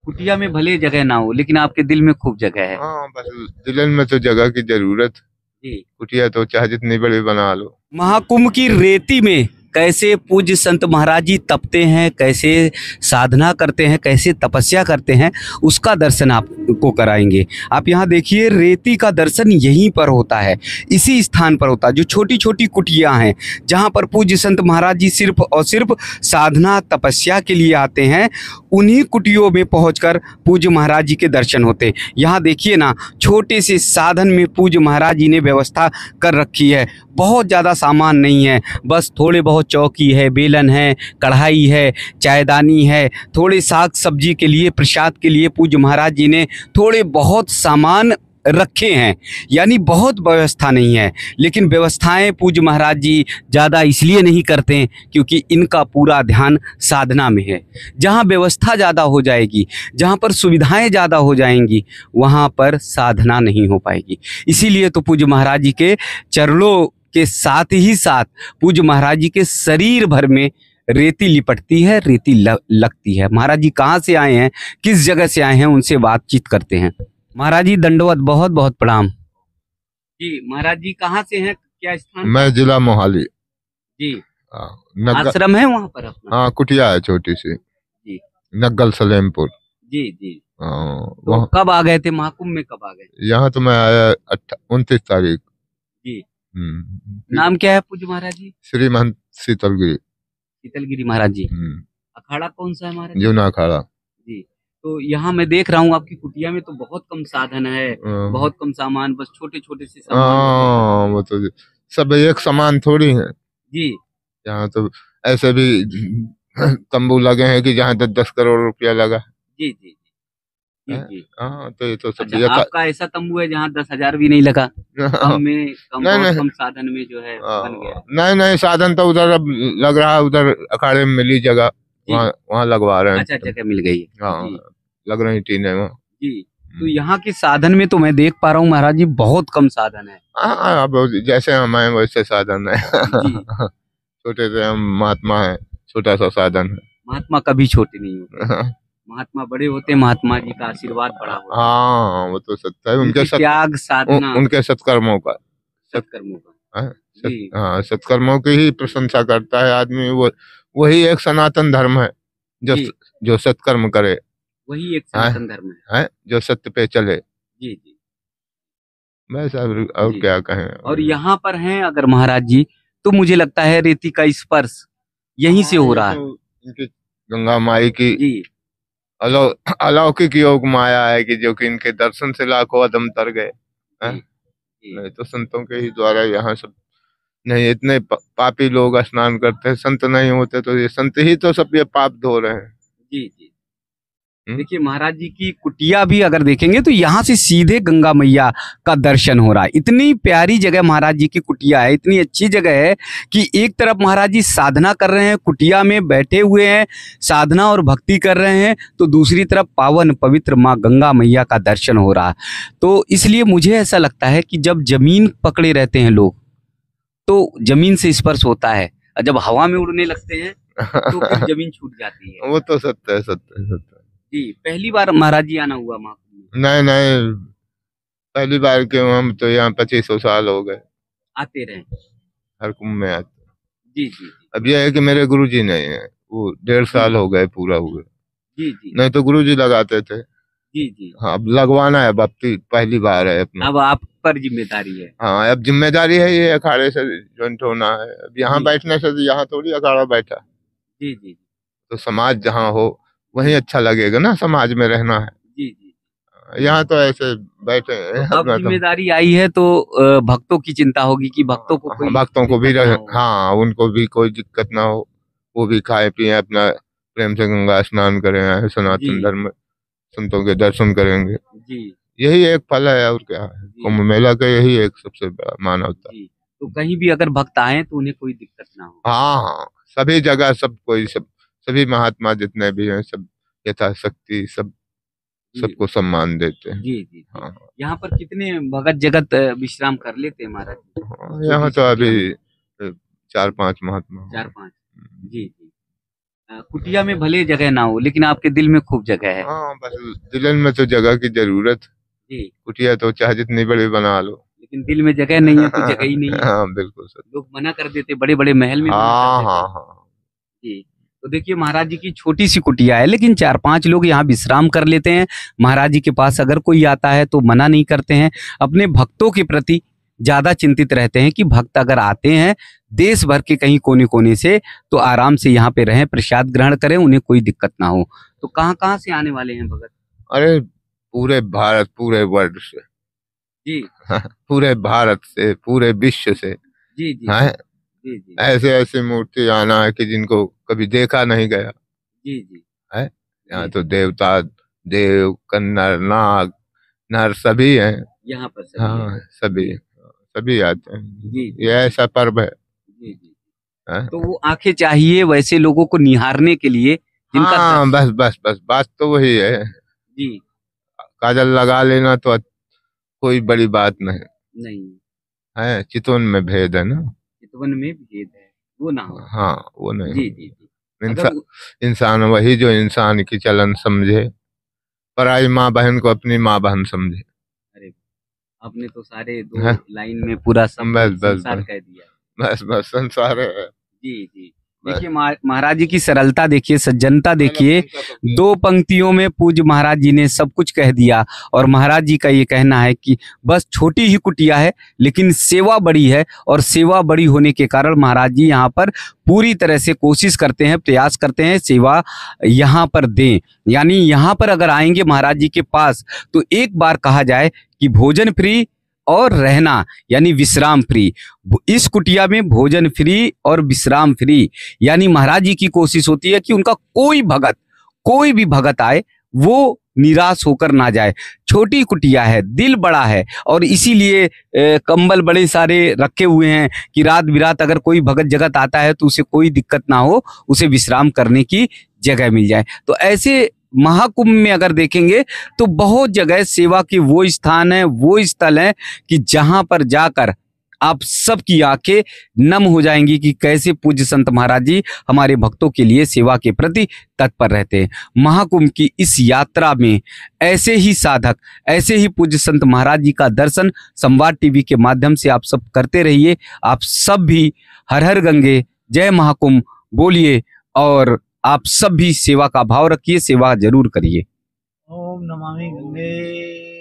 कुटिया में भले जगह ना हो, लेकिन आपके दिल में खूब जगह है। हाँ बस दुल्हन में तो जगह की जरूरत। जी। कुटिया तो चाहे जितनी बड़ी बना लो। महाकुंभ की रेती में कैसे पूज्य संत महाराज जी तपते हैं, कैसे साधना करते हैं, कैसे तपस्या करते हैं, उसका दर्शन आपको कराएंगे। आप यहाँ देखिए, रेती का दर्शन यहीं पर होता है, इसी स्थान पर होता है। जो छोटी छोटी कुटियाँ हैं जहाँ पर पूज्य संत महाराज जी सिर्फ और सिर्फ साधना तपस्या के लिए आते हैं, उन्हीं कुटियों में पहुंचकर पूज्य महाराज जी के दर्शन होते हैं। यहाँ देखिए ना, छोटे से साधन में पूज्य महाराज जी ने व्यवस्था कर रखी है। बहुत ज़्यादा सामान नहीं है, बस थोड़े बहुत चौकी है, बेलन है, कढ़ाई है, चायदानी है, थोड़े साग सब्जी के लिए, प्रसाद के लिए पूज्य महाराज जी ने थोड़े बहुत सामान रखे हैं। यानी बहुत व्यवस्था नहीं है, लेकिन व्यवस्थाएं पूज्य महाराज जी ज़्यादा इसलिए नहीं करते हैं क्योंकि इनका पूरा ध्यान साधना में है। जहाँ व्यवस्था ज़्यादा हो जाएगी, जहाँ पर सुविधाएं ज़्यादा हो जाएंगी, वहाँ पर साधना नहीं हो पाएगी। इसीलिए तो पूज्य महाराज जी के चरणों के साथ ही साथ पूज्य महाराज जी के शरीर भर में रेती लिपटती है, रेती लगती है। महाराज जी कहाँ से आए हैं, किस जगह से आए हैं, उनसे बातचीत करते हैं। महाराज जी दंडवत, बहुत बहुत प्रणाम। जी महाराज जी कहाँ से हैं, क्या स्थान? मैं जिला मोहाली। जी। नग्गल आश्रम है वहाँ पर अपना? हाँ कुटिया है छोटी सी। जी। नग्गल सलेमपुर। जी जी। तो वहाँ कब आ गए थे महाकुंभ में, कब आ गए? यहाँ तो मैं आया 29 तारीख। जी। हम्म। नाम क्या है पूज्य महाराज जी? श्री महंत शीतलगिरी। शीतलगिरी महाराज जी। अखाड़ा कौन सा है महाराज? जूना अखाड़ा। जी। तो यहाँ मैं देख रहा हूँ आपकी कुटिया में तो बहुत कम साधन है, बहुत कम सामान, बस छोटे छोटे से सामान। वो तो सब एक समान थोड़ी है जी। यहाँ तो। ऐसे भी तंबू लगे हैं कि जहाँ 10-10 करोड़ रुपया लगा। जी जी जी जी। हाँ तो ये तो सब अच्छा, आपका ऐसा तंबू है जहाँ 10,000 भी नहीं लगा? कम में कम, नहीं बहुत नहीं कम साधन में जो है बन गया। नहीं नहीं, साधन तो उधर अब लग रहा है, उधर अखाड़े में मिली जगह, वहाँ वहाँ लगवा रहे हैं। अच्छा, जगह मिल गई है। हाँ लग रही टीने वहाँ। जी। तो यहाँ के साधन में तो मैं देख पा रहा हूँ महाराज जी, बहुत कम साधन है। हाँ अब जैसे हम हैं वैसे साधन है। छोटे से हम महात्मा है, छोटा सा साधन है। महात्मा कभी छोटे नहीं होते, महात्मा बड़े होते हैं, महात्मा जी का आशीर्वाद बड़ा होता है। हाँ वो तो सत्य है, उनके त्याग साधना, उनके सत्कर्मों का, सत्कर्मों का। हाँ सत्कर्मों की ही प्रशंसा करता है आदमी। वो वही एक सनातन धर्म है, जो सत्कर्म करे, वही एक सनातन धर्म है जो सत्य पे चले। जी जी। बस और क्या कहें। और यहाँ पर हैं अगर महाराज जी, तो मुझे लगता है रेती का स्पर्श यहीं से हो रहा है। इनकी गंगा माई की अलौकिक योग माया है कि जो कि इनके दर्शन से लाखों अदम तर गए। नहीं तो संतों के ही द्वारा यहाँ सब नहीं, इतने पापी लोग स्नान करते हैं, संत नहीं होते तो ये संत ही तो सब ये पाप धो रहे हैं। जी जी। देखिए महाराज जी की कुटिया भी अगर देखेंगे तो यहाँ से सीधे गंगा मैया का दर्शन हो रहा है। इतनी प्यारी जगह महाराज जी की कुटिया है, इतनी अच्छी जगह है कि एक तरफ महाराज जी साधना कर रहे हैं, कुटिया में बैठे हुए हैं, साधना और भक्ति कर रहे हैं, तो दूसरी तरफ पावन पवित्र माँ गंगा मैया का दर्शन हो रहा है। तो इसलिए मुझे ऐसा लगता है कि जब जमीन पकड़े रहते हैं लोग, तो जमीन से स्पर्श होता है, और जब हवा में उड़ने लगते हैं तो फिर जमीन छूट जाती है। वो तो सत्य है, सत्य है, सत्य है। जी। पहली बार महाराज जी आना हुआ महाकुंभ? नहीं नहीं, पहली बार क्यों, हम तो यहाँ 2500 साल हो गए आते रहे, हर कुंभ में आते। जी जी। अब यह है कि मेरे गुरुजी नहीं है, वो 1.5 साल हो गए पूरा हुए। जी जी। नहीं तो गुरुजी लगाते थे। जी जी। हाँ अब लगवाना है, अब पहली बार है अपना। अब आप पर जिम्मेदारी है। हाँ अब जिम्मेदारी है, ये अखाड़े से ज्वाइंट होना है। अब यहाँ बैठने से तो यहाँ थोड़ी अखाड़ा बैठा। जी जी। तो समाज जहाँ हो वहीं अच्छा लगेगा ना, समाज में रहना है। जी जी। यहाँ तो ऐसे बैठे हैं। अब जिम्मेदारी आई है तो भक्तों की चिंता होगी कि भक्तों को कोई भक्तों को भी हाँ उनको भी कोई दिक्कत ना हो, वो भी खाए पिए अपना प्रेम से गंगा स्नान करें, सनातन धर्म संतों के दर्शन करेंगे। जी। यही एक फल है, और क्या है कुंभ मेला का, यही एक सबसे बड़ा मानवता। तो कहीं भी अगर भक्त आए तो उन्हें कोई दिक्कत ना हो। हाँ हाँ सभी जगह सब कोई सभी महात्मा जितने भी हैं सब यथाशक्ति सबको सम्मान देते हैं। जी जी। हाँ यहाँ पर कितने भगत जगत विश्राम कर लेते हैं महाराज? यहाँ तो अभी 4-5 महात्मा। 4-5। जी जी। कुटिया में भले जगह ना हो लेकिन आपके दिल में खूब जगह है। हाँ, बस दिलन में तो जगह की जरूरत। जी। कुटिया तो चाहे जितनी बड़ी बना लो, लेकिन दिल में जगह नहीं है तो जगह ही नहीं है। हाँ बिल्कुल सर। लोग मना कर देते, बड़े बड़े महल में मना हाँ कर देते। हाँ हाँ। जी। तो देखिए महाराज जी की छोटी सी कुटिया है लेकिन 4-5 लोग यहाँ विश्राम कर लेते हैं। महाराज जी के पास अगर कोई आता है तो मना नहीं करते हैं। अपने भक्तों के प्रति ज्यादा चिंतित रहते हैं कि भक्त अगर आते हैं देश भर के कहीं कोने कोने से तो आराम से यहाँ पे रहें, प्रसाद ग्रहण करें, उन्हें कोई दिक्कत ना हो। तो कहाँ कहाँ से आने वाले हैं भगत? अरे पूरे भारत, पूरे वर्ल्ड से। जी। पूरे भारत से, पूरे विश्व से। जी जी। हैं? जी जी। ऐसे ऐसे मूर्ति आना है कि जिनको कभी देखा नहीं गया जी जी। है। यहाँ जी। तो देवता, देव, कन्नर, नाग, नर सभी हैं यहाँ पर सभी हाँ हैं। सभी सभी आते हैं। जी जी। ये ऐसा पर्व है। जी जी। हैं? तो वो आंखें चाहिए वैसे लोगों को निहारने के लिए जिनका हाँ बस बस बस, बात तो वही है। जी। काजल लगा लेना तो कोई बड़ी बात नहीं नहीं, है। चितवन में भेद है ना। चितवन में भेद है, वो ना हो। हाँ वो नहीं। जी जी जी। अगर इंसान वही जो इंसान की चलन समझे, पराई माँ बहन को अपनी माँ बहन समझे। अरे आपने तो सारे 2 हैं? लाइन में पूरा सब बस बस संसार बस कह दिया। बस बस संसार है। जी जी। बस। देखिए महाराज जी की सरलता देखिए, सज्जनता देखिए। 2 पंक्तियों में पूज्य महाराज जी ने सब कुछ कह दिया। और महाराज जी का ये कहना है कि बस छोटी ही कुटिया है लेकिन सेवा बड़ी है, और सेवा बड़ी होने के कारण महाराज जी यहाँ पर पूरी तरह से कोशिश करते हैं, प्रयास करते हैं सेवा यहाँ पर दें। यानी यहाँ पर अगर आएंगे महाराज जी के पास तो एक बार कहा जाए कि भोजन फ्री और रहना यानी विश्राम फ्री। इस कुटिया में भोजन फ्री और विश्राम फ्री। यानी महाराज जी की कोशिश होती है कि उनका कोई भी भगत आए वो निराश होकर ना जाए। छोटी कुटिया है, दिल बड़ा है, और इसीलिए कंबल बड़े सारे रखे हुए हैं कि रात बिरात अगर कोई भगत जगत आता है तो उसे कोई दिक्कत ना हो, उसे विश्राम करने की जगह मिल जाए। तो ऐसे महाकुंभ में अगर देखेंगे तो बहुत जगह सेवा के वो स्थान है, वो स्थल है कि जहां पर जाकर आप सबकी आंखें नम हो जाएंगी कि कैसे पूज्य संत महाराज जी हमारे भक्तों के लिए सेवा के प्रति तत्पर रहते हैं। महाकुंभ की इस यात्रा में ऐसे ही साधक, ऐसे ही पूज्य संत महाराज जी का दर्शन संवाद टीवी के माध्यम से आप सब करते रहिए। आप सब भी हर हर गंगे, जय महाकुंभ बोलिए, और आप सब भी सेवा का भाव रखिए, सेवा जरूर करिए। ओम नमामि गंगे।